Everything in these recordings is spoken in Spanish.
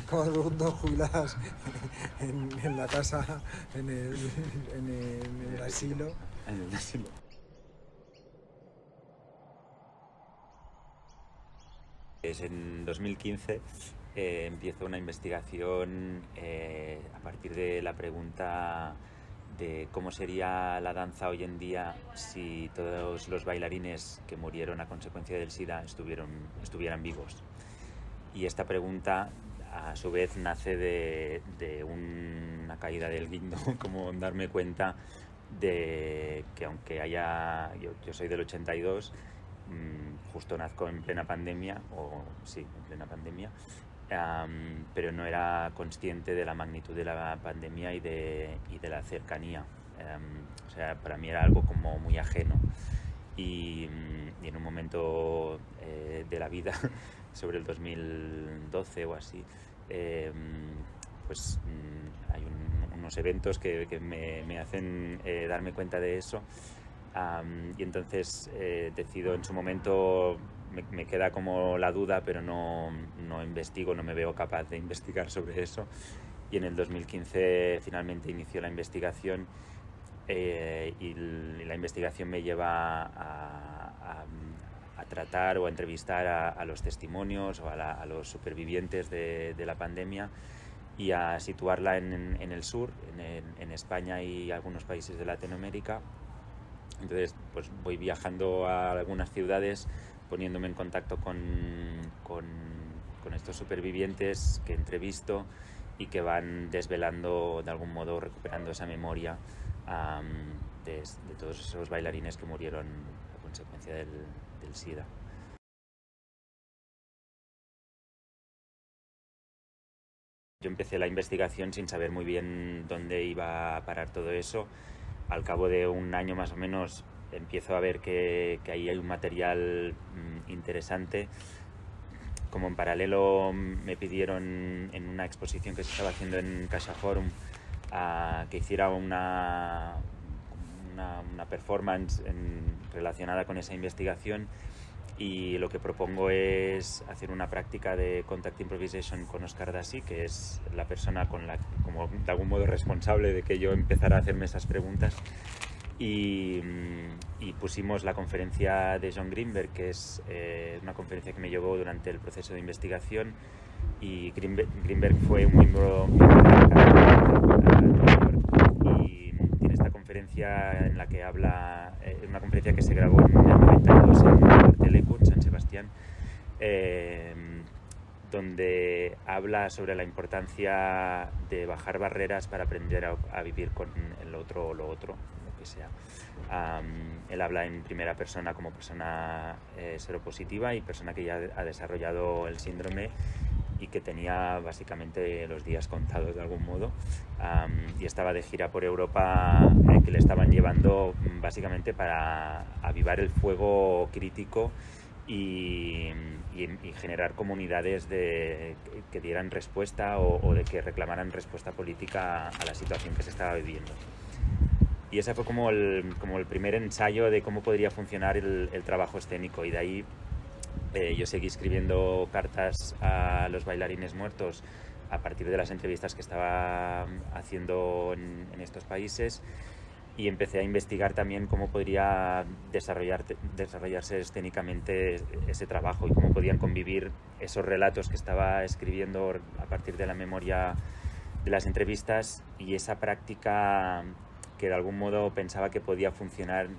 como dos jubiladas en la casa, en el asilo. En el asilo. En 2015 empiezo una investigación a partir de la pregunta de cómo sería la danza hoy en día si todos los bailarines que murieron a consecuencia del SIDA estuvieran vivos. Y esta pregunta a su vez nace de una caída del guindo, como darme cuenta de que aunque yo soy del 82, justo nazco en plena pandemia, pero no era consciente de la magnitud de la pandemia y de la cercanía. O sea, para mí era algo como muy ajeno. Y en un momento de la vida, sobre el 2012 o así, pues hay unos eventos que me hacen darme cuenta de eso. Y entonces decido en su momento, me queda como la duda, pero no investigo, no me veo capaz de investigar sobre eso. Y en el 2015 finalmente inició la investigación y la investigación me lleva a tratar o a entrevistar a los testimonios o a los supervivientes de la pandemia y a situarla en el sur, en España y algunos países de Latinoamérica. Entonces pues voy viajando a algunas ciudades, poniéndome en contacto con estos supervivientes que entrevisto y que van desvelando, de algún modo recuperando esa memoria de todos esos bailarines que murieron a consecuencia del SIDA. Yo empecé la investigación sin saber muy bien dónde iba a parar todo eso. Al cabo de un año más o menos empiezo a ver que ahí hay un material interesante. Como en paralelo me pidieron en una exposición que se estaba haciendo en CaixaForum que hiciera una performance relacionada con esa investigación, y lo que propongo es hacer una práctica de contact improvisation con Oscar Dassi, que es la persona como de algún modo responsable de que yo empezara a hacerme esas preguntas, y pusimos la conferencia de John Greenberg, que es una conferencia que me llevó durante el proceso de investigación, y Greenberg fue un miembro y tiene esta conferencia en la que habla, una conferencia que se grabó en el 92 en Teleco, en San Sebastián, donde habla sobre la importancia de bajar barreras para aprender a vivir con el otro o lo otro, lo que sea. Él habla en primera persona como persona seropositiva y persona que ya ha desarrollado el síndrome y que tenía básicamente los días contados de algún modo, y estaba de gira por Europa, que le estaban llevando básicamente para avivar el fuego crítico y generar comunidades que dieran respuesta o de que reclamaran respuesta política a la situación que se estaba viviendo. Y ese fue como el primer ensayo de cómo podría funcionar el trabajo escénico, y de ahí yo seguí escribiendo cartas a los bailarines muertos a partir de las entrevistas que estaba haciendo en estos países, y empecé a investigar también cómo podría desarrollarse escénicamente ese trabajo y cómo podían convivir esos relatos que estaba escribiendo a partir de la memoria de las entrevistas y esa práctica que de algún modo pensaba que podía funcionar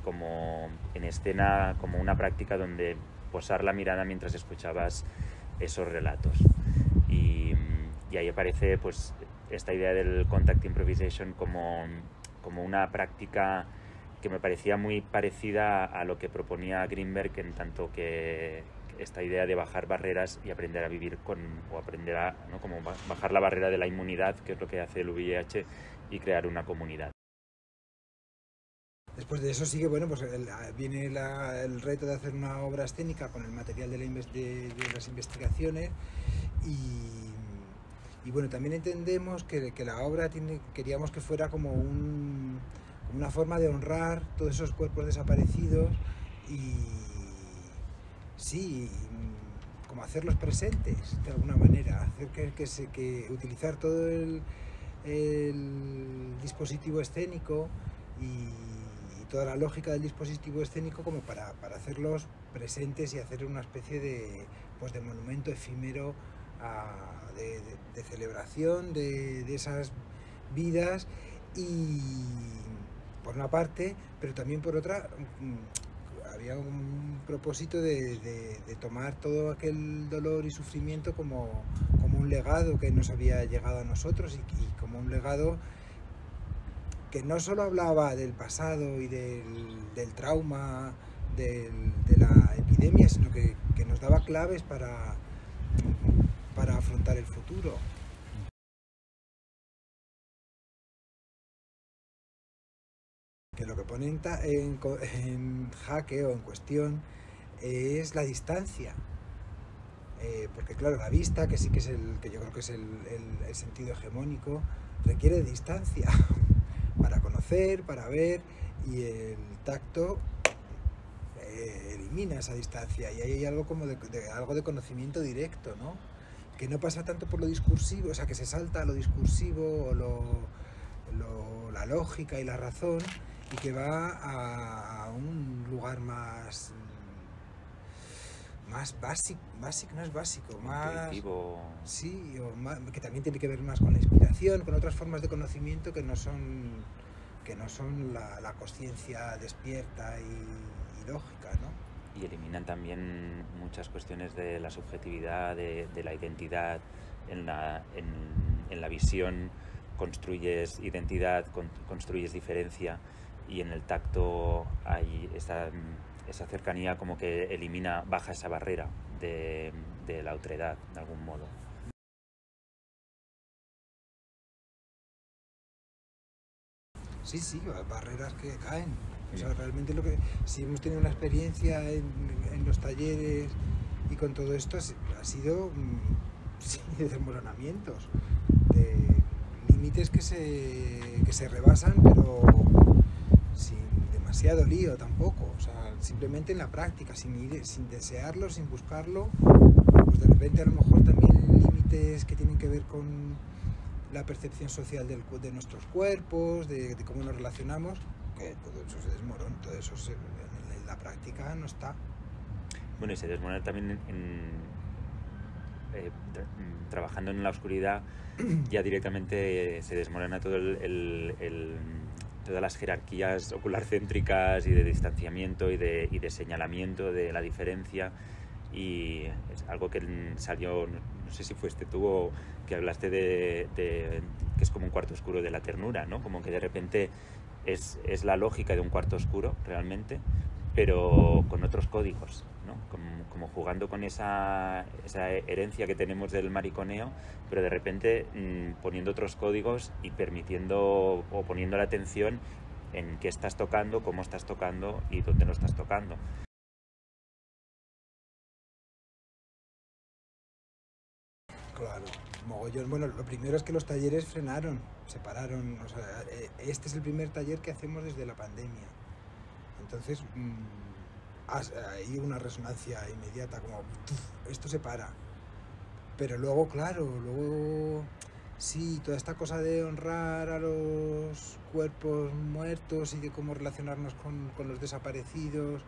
como en escena, como una práctica donde posar la mirada mientras escuchabas esos relatos. Y ahí aparece pues esta idea del contact improvisation como una práctica que me parecía muy parecida a lo que proponía Greenberg, en tanto que esta idea de bajar barreras y aprender a vivir ¿no? como bajar la barrera de la inmunidad, que es lo que hace el VIH, y crear una comunidad. Después de eso sigue, bueno, pues viene el reto de hacer una obra escénica con el material de las investigaciones, y bueno, también entendemos que la obra queríamos que fuera como una forma de honrar todos esos cuerpos desaparecidos, y sí, como hacerlos presentes de alguna manera, hacer que utilizar todo el dispositivo escénico y toda la lógica del dispositivo escénico como para hacerlos presentes y hacer una especie de monumento efímero de celebración de esas vidas, y por una parte, pero también por otra había un propósito de tomar todo aquel dolor y sufrimiento como un legado que nos había llegado a nosotros, y como un legado que no solo hablaba del pasado y del trauma de la epidemia, sino que nos daba claves para afrontar el futuro. Que lo que pone en jaque o en cuestión es la distancia, porque claro, la vista, que sí que es que yo creo que es el sentido hegemónico, requiere de distancia para conocer, para ver, y el tacto elimina esa distancia, y ahí hay algo como algo de conocimiento directo, ¿no? Que no pasa tanto por lo discursivo, o sea, que se salta a lo discursivo o la lógica y la razón, y que va a un lugar más básico, no es básico, más intuitivo. Sí, que también tiene que ver más con la inspiración, con otras formas de conocimiento que no son la conciencia despierta y lógica, ¿no? Y eliminan también muchas cuestiones de la subjetividad, de la identidad. En la visión construyes identidad, construyes diferencia, y en el tacto hay esa cercanía como que baja esa barrera de la otredad de algún modo. Sí, barreras que caen. O sea, realmente si hemos tenido una experiencia en los talleres y con todo esto, ha sido de desmoronamientos, de límites que se rebasan, pero sin demasiado lío tampoco. O sea, simplemente en la práctica, sin desearlo, sin buscarlo, pues de repente a lo mejor también límites que tienen que ver con la percepción social de nuestros cuerpos, de cómo nos relacionamos, que todo eso se desmorona, todo eso en la práctica no está. Bueno, y se desmorona también trabajando en la oscuridad, ya directamente se desmorona todo todas las jerarquías ocularcéntricas y de distanciamiento y de señalamiento de la diferencia. Y es algo que salió, no sé si fuiste tú o que hablaste de que es como un cuarto oscuro de la ternura, ¿no? Como que de repente es la lógica de un cuarto oscuro realmente, pero con otros códigos, ¿no? Como jugando con esa herencia que tenemos del mariconeo, pero de repente poniendo otros códigos y permitiendo o poniendo la atención en qué estás tocando, cómo estás tocando y dónde lo estás tocando. Claro, mogollón. Bueno, lo primero es que los talleres se pararon. O sea, este es el primer taller que hacemos desde la pandemia. Entonces, hay una resonancia inmediata, como esto se para. Pero luego, claro, sí, toda esta cosa de honrar a los cuerpos muertos y de cómo relacionarnos con los desaparecidos,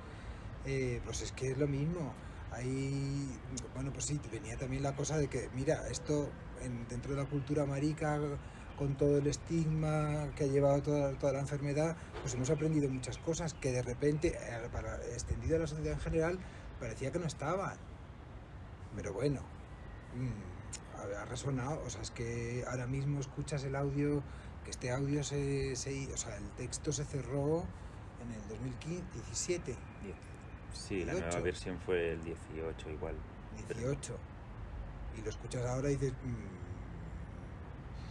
pues es que es lo mismo. Ahí, bueno, pues sí, venía también la cosa de que, mira, esto dentro de la cultura marica, con todo el estigma que ha llevado toda la enfermedad, pues hemos aprendido muchas cosas que de repente, extendido a la sociedad en general, parecía que no estaban. Pero bueno, ha resonado. O sea, es que ahora mismo escuchas el audio, que este audio o sea, el texto se cerró en el 2017. Sí, 18. La nueva versión fue el 18 igual. 18. Y lo escuchas ahora y dices,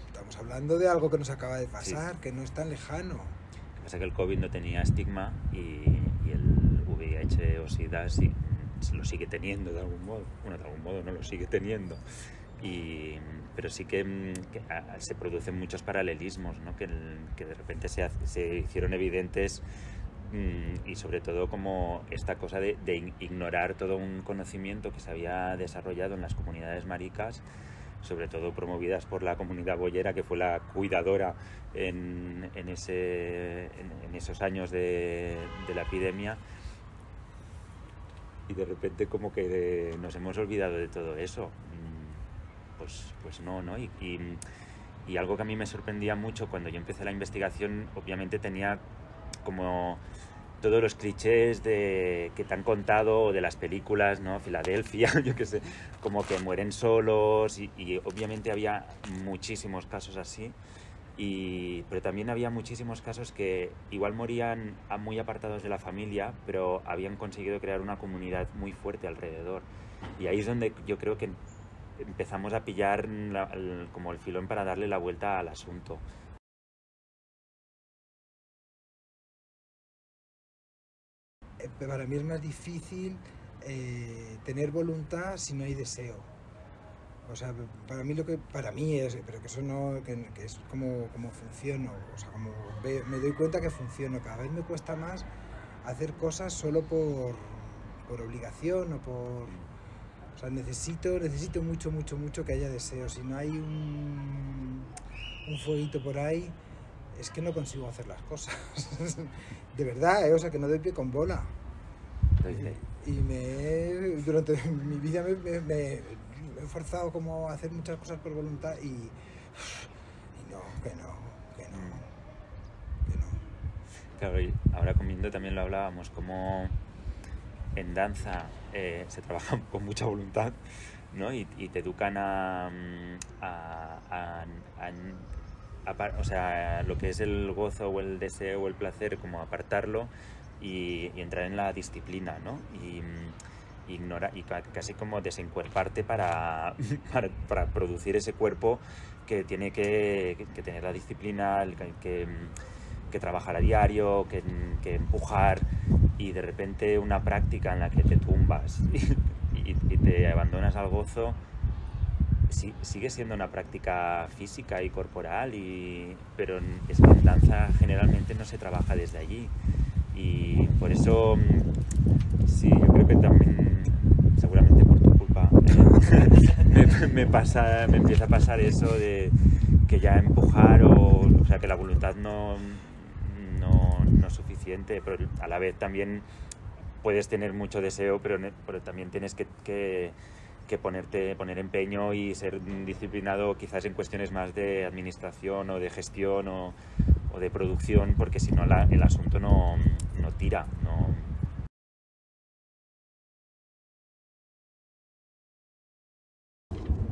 estamos hablando de algo que nos acaba de pasar, sí, que no es tan lejano. Lo que pasa es que el COVID no tenía estigma y el VIH o SIDA sí lo sigue teniendo de algún modo. Bueno, de algún modo no lo sigue teniendo. Pero sí que se producen muchos paralelismos, ¿no? Que de repente se hicieron evidentes y sobre todo como esta cosa de ignorar todo un conocimiento que se había desarrollado en las comunidades maricas, sobre todo promovidas por la comunidad boyera, que fue la cuidadora en esos años de la epidemia, y de repente como que nos hemos olvidado de todo eso. Pues no, ¿no? Y algo que a mí me sorprendía mucho cuando yo empecé la investigación, obviamente tenía como todos los clichés que te han contado de las películas, ¿no? Filadelfia, yo qué sé, como que mueren solos, y obviamente había muchísimos casos así, pero también había muchísimos casos que igual morían muy apartados de la familia, pero habían conseguido crear una comunidad muy fuerte alrededor. Y ahí es donde yo creo que empezamos a pillar como el filón para darle la vuelta al asunto. Para mí es más difícil tener voluntad si no hay deseo. O sea, para mí es, pero que eso no, que es como funciono. O sea, como me doy cuenta que funciono. Cada vez me cuesta más hacer cosas solo por obligación o por... O sea, necesito mucho que haya deseo. Si no hay un fueguito por ahí, es que no consigo hacer las cosas. De verdad, o sea, que no doy pie con bola. Y durante mi vida me he forzado como a hacer muchas cosas por voluntad y no. Claro, y ahora comiendo también lo hablábamos, como en danza se trabaja con mucha voluntad, ¿no? Y te educan o sea, lo que es el gozo o el deseo o el placer, como apartarlo y entrar en la disciplina, ¿no? Y casi como desencuerparte para producir ese cuerpo que tiene que tener la disciplina, que trabajar a diario, que empujar, y de repente una práctica en la que te tumbas y te abandonas al gozo, sigue siendo una práctica física y corporal, pero es que en danza generalmente no se trabaja desde allí, y por eso sí, yo creo que también, seguramente por tu culpa, me empieza a pasar eso de que ya empujar, o sea, que la voluntad no es suficiente, pero a la vez también puedes tener mucho deseo, pero también tienes que poner empeño y ser disciplinado, quizás en cuestiones más de administración o de gestión o de producción, porque si no el asunto no tira, no.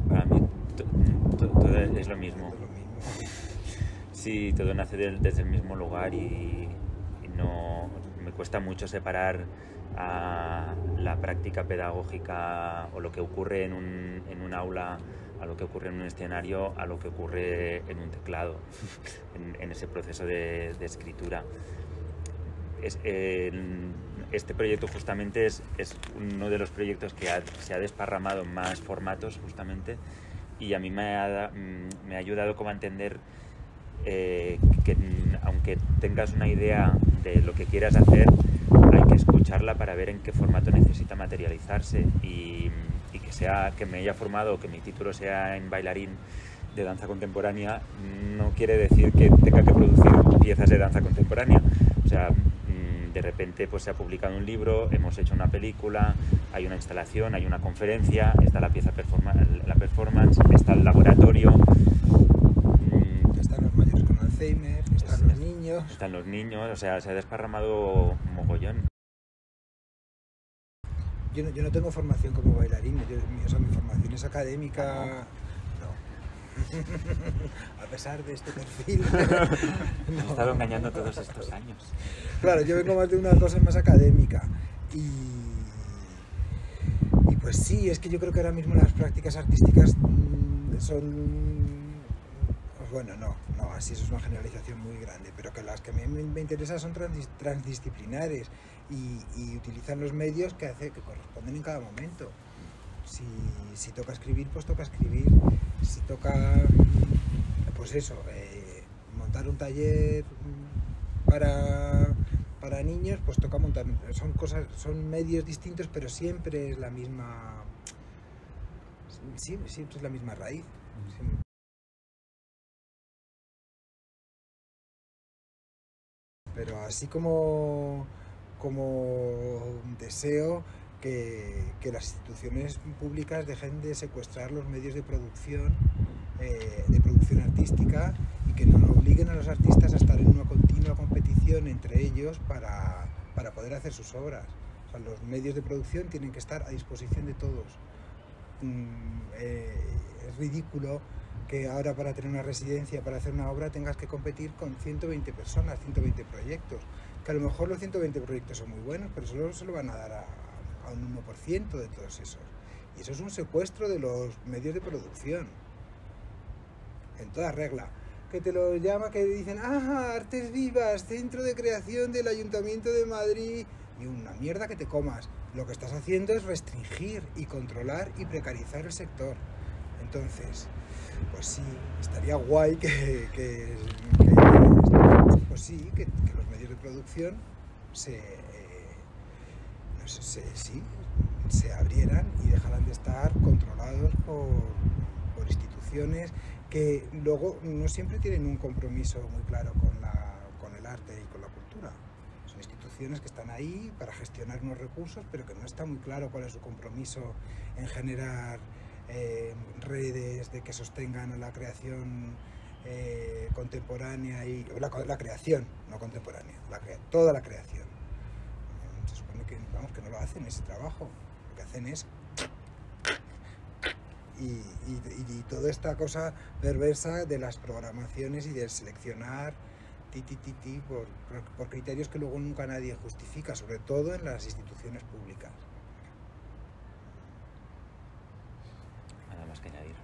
Para mí todo es lo mismo. Sí, todo nace desde el mismo lugar, y no me cuesta mucho separar a la práctica pedagógica o lo que ocurre en un aula, a lo que ocurre en un escenario, a lo que ocurre en un teclado, en ese proceso de escritura. Este proyecto justamente es uno de los proyectos que se ha desparramado en más formatos, justamente, y a mí me ha ayudado como a entender que aunque tengas una idea de lo que quieras hacer, hay que escucharla para ver en qué formato necesita materializarse, y que me haya formado, que mi título sea en bailarín de danza contemporánea, no quiere decir que tenga que producir piezas de danza contemporánea. O sea, de repente pues se ha publicado un libro, hemos hecho una película, hay una instalación, hay una conferencia, está la pieza la performance, está el laboratorio, están los mayores con Alzheimer, están los niños. Están los niños, o sea, se ha desparramado un mogollón. Yo no tengo formación como bailarín, o sea, mi formación es académica. A pesar de este perfil. Me he estado engañando todos estos años. Claro, yo vengo más de una cosa más académica. Y pues sí, es que yo creo que ahora mismo las prácticas artísticas son... Bueno, no, así eso es una generalización muy grande, pero que las que a mí me interesan son transdisciplinares y utilizan los medios que corresponden en cada momento. Si toca escribir, pues toca escribir. Si toca, pues eso, montar un taller para para niños, pues toca montar, son medios distintos, pero siempre es la misma, siempre es la misma raíz. Pero así como deseo que las instituciones públicas dejen de secuestrar los medios de producción artística, y que no obliguen a los artistas a estar en una continua competición entre ellos para poder hacer sus obras. O sea, los medios de producción tienen que estar a disposición de todos. Es ridículo que ahora, para tener una residencia, para hacer una obra, tengas que competir con 120 personas, 120 proyectos. Que a lo mejor los 120 proyectos son muy buenos, pero solo se lo van a dar a un 1% de todos esos. Y eso es un secuestro de los medios de producción, en toda regla. Que te lo llama, que dicen, Artes Vivas, Centro de Creación del Ayuntamiento de Madrid, y una mierda que te comas. Lo que estás haciendo es restringir y controlar y precarizar el sector. Entonces, pues sí, estaría guay que los medios de producción se abrieran y dejaran de estar controlados por instituciones que luego no siempre tienen un compromiso muy claro con el arte y con la cultura. Son instituciones que están ahí para gestionar unos recursos, pero que no está muy claro cuál es su compromiso en generar redes de que sostengan la creación contemporánea y la creación, no contemporánea, toda la creación. Se supone que no lo hacen ese trabajo, lo que hacen es y toda esta cosa perversa de las programaciones y de seleccionar por criterios que luego nunca nadie justifica, sobre todo en las instituciones públicas. Nada más que añadir.